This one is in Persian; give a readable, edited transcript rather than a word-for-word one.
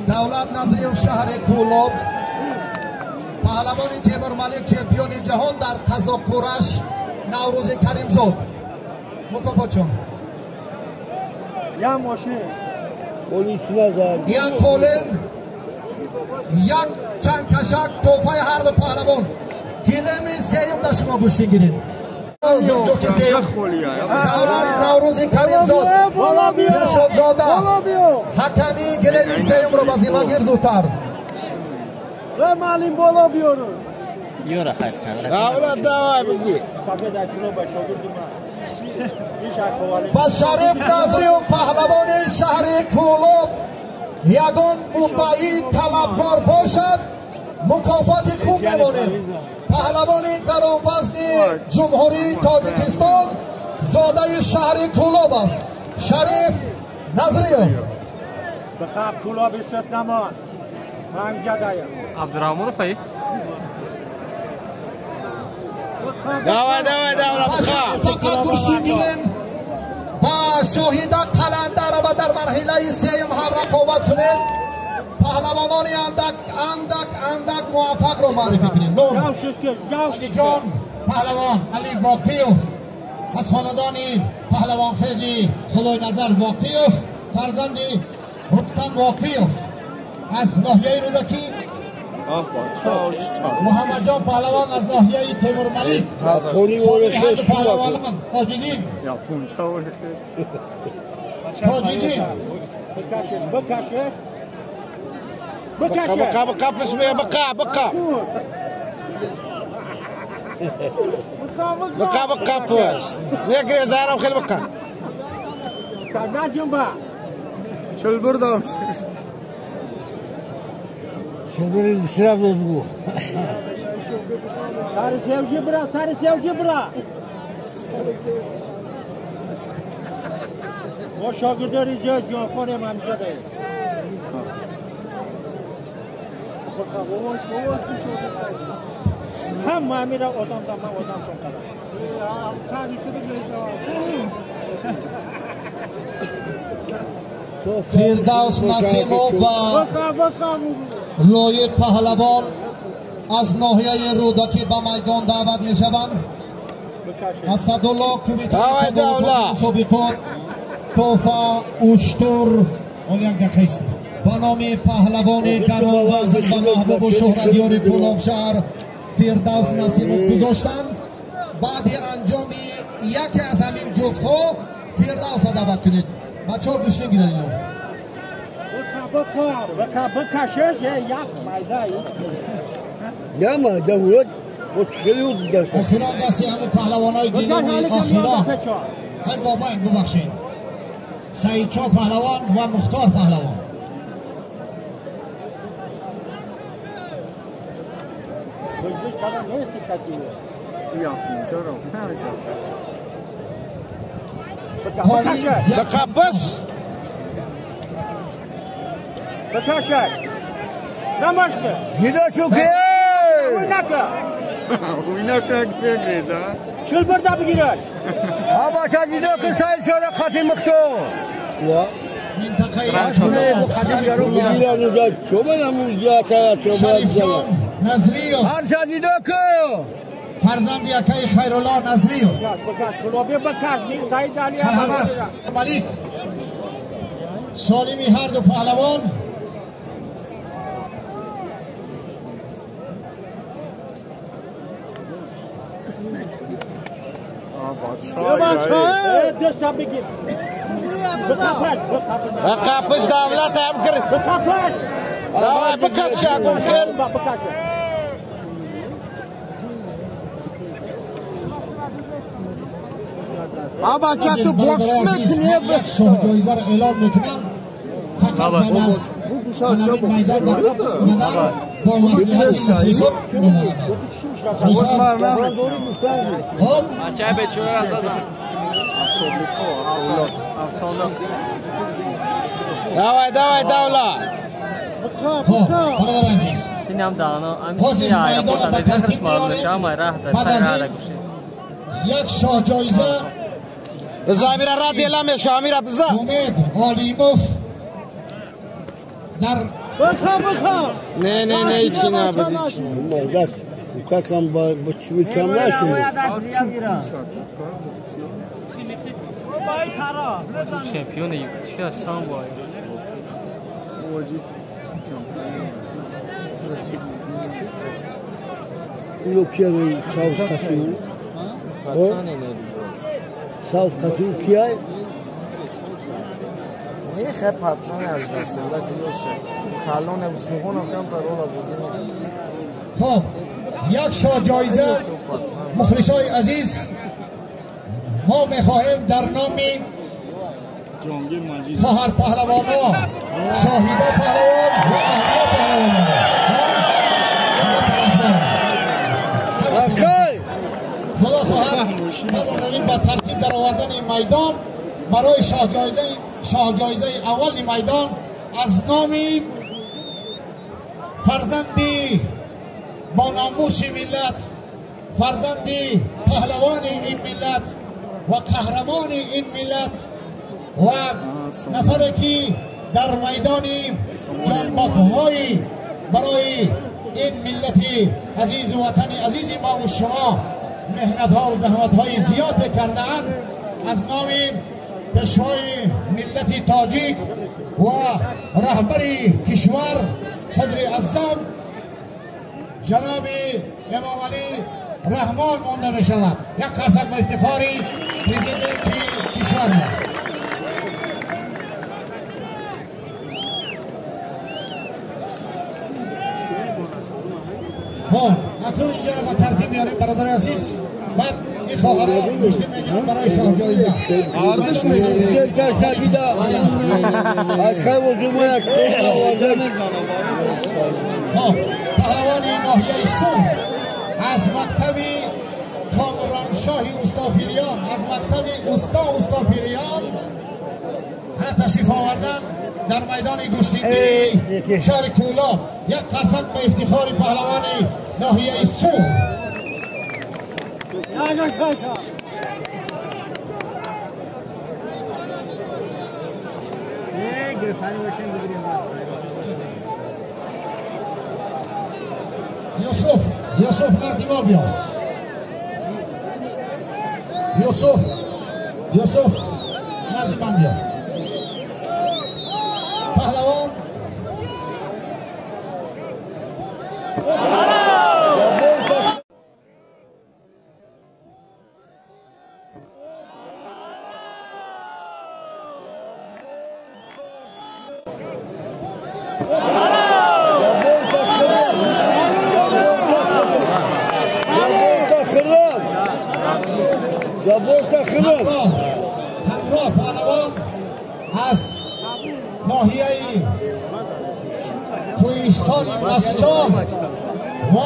دولت نظریف شهر کولوب پهلوان تیمور ملیک چمپیون جهان در قزاق کورش نوروز کریمزاد مکافات شد. یا ماشین یک قولن یک چند کشک توفه هر دو پهلوان گیلمی سیم در شما گوشتی گیرید جفتی سیم دولت نوروز کریمزاد دلشد زاده حکمی گیلمی سیم رو بازیما گیر زودتر و معلم بالا بیارو یورا خیلی کنه دولت دوای بگی با شریف نظری و پهلوان شهر کولوب یگان مدعی طلبکار باشد مکافات خوب میمانیم. پهلوان گرانوزن جمهوری تاجیکستان زاده شهر کولوب است شریف نظری. بقاب کولوب است نمان من جدایم عبدالرحمن رفعی دوای فقط گوشتی گیرین با شاهد قلنده را در مرحله سیم هم رقابت کنید. پهلوانان اندک موفق رو معرفی کنید. علی جان پهلوان علی واقعیوف از خاندان پهلوان خیزی خدای نظر واقعیوف فرزندی رستم واقعیوف از ناحیه رودکی محمد جان پهلوان از ناحیه تیمور ملیک صالح پهلوان تاجیدین تاجیدین بقا بسمه بقا پوش نگری زارم خیلی بقا چل بردم شبری شراب بگو سر سیو جبرا و شاگرداری جاز جانخانه من جده هم معمیره آدم دم آدم فردوس نسیموف و لایق پهلوان از ناحیه رودکی به میدان دعوت می شوند. اسدالله کمیته دولت سابقات توفا اشتر اون یک دقیقه است با نام پهلوان گرانوزن و محبوب و شهرتیار کولوب شهر فردوس نسیموف گذاشتند. بعد انجام یکی از همین جفت ها فردوس را دعوت کنید. بچه ها گوشه گیرن اینو بکشش یک مایزه یا مایزه بود اخیرا دستی همه پهلوان های گیلمی اخیرا خیلی بابا این ببخشید سعید چا پهلوان و مختار پهلوان بقبس بکشش نماشکه جدا شو که وینکه نگریزه شل برده بگیرد باشا جدا که سایل شده خطی مختو شریف نظری هرشا جدا که فرزند یکی خیرالله نظری مرحمت ملیک سالمی هر دو پهلوان بقبس دولت هم کرد بکش شاگون خیل بچه تو بوکس میکنی یک شاه جایزه رو اعلام میکنم فقط بعد از میدان با مسئله خیصد بچه به چور را زدن دوای دولت خب برادر عزیز سینم دانا حاضر میدان به ترتیب میاریم. بعد از این یک شاه جایزه بزای میره را دیلا میشه میره بزا امید عالیموف در نه چی نبودی چی دست کسم با چی کم نشونه شامپیون چی آسان باید اینو کیه ساوت کتو ساوت کتو کیه نه خیلی پاتسان از دست ولی کلیوشه کالون بسمون کم ترولا بزنیم خب یک شاه جایزه مخلصای عزیز ما میخواهیم در نام خواهر پهلوانا شاهیدا پهلوان و اهلیه پهلوان خدا خواهد بعد از این با ترتیب در آوردن میدان برای شاه جایزه اول میدان از نام فرزندی با ناموس ملت فرزندی پهلوان این ملت و قهرمان این ملت و نفری که در میدان جانباخت‌های برای این ملت عزیز وطن عزیز ما و شما مهنت‌ها و زحمت‌های زیاد کرده‌اند از نام پیشوای ملت تاجیک و رهبر کشور صدر اعظم جناب امام علی رحمان مانده می شود. یک قرصک به افتخاری پرزیدنت کشور ما. خب اکنون اینجا رو با ترتیب میاریم برادر عزیز. بعد این خواهرها مشتی میگیرن برای شاه جایزه. آردش میگیرن خب پهلوان ناحیه صلح از مکتب کامرانشاه استاپیریان از مکتب استاپیریان تشریف آوردن در میدان گشتیگیری شهر کولا یک قرصک به افتخار پهلوان ناحیه صلح. یوسف نزدی ما بیا. یوسف نزدی من بیا. پهلوان همراه پهلوان از ناحیه کوهستان مسجد و